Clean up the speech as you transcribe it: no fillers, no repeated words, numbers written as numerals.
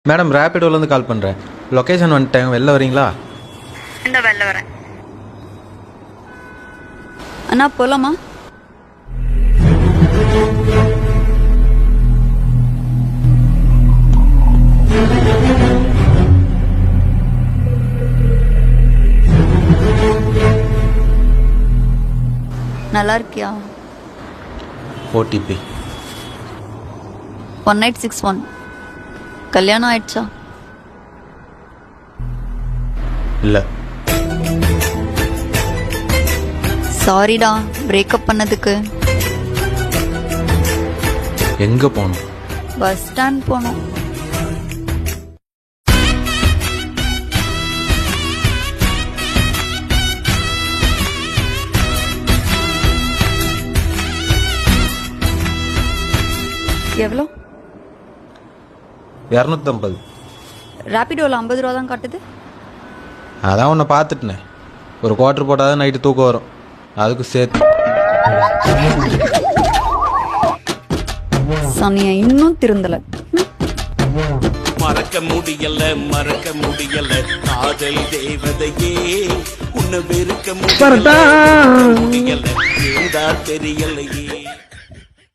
Madam ரேபிடோலேருந்து கால் பண்ணுறேன். Location வந்துட்டேன், வெளில வரீங்களா? இந்த வெளில வரேன். அண்ணா போலாமா? நல்லா இருக்கியா? ஓடிபி 1861. கல்யாணம் ஆயிடுச்சா? இல்லை. சாரிடா பிரேக்கப் பண்ணதுக்கு. எங்கே போகணும்? பஸ் ஸ்டாண்ட் போனோம். எவ்வளோ? 250. ரேபிடோவில் 50 ரூபா தான் காட்டுது. அதான் உன்னை பார்த்துட்டேனே, ஒரு குவார்டர் போட்டால் தான் நைட்டு தூக்கம் வரும், அதுக்கு சேர்த்து. சனியா இன்னும் திருந்தலை. மறக்க முடியல காதல் தேவதையே, உன்னை வெறுக்க முடியல தெரியலையே.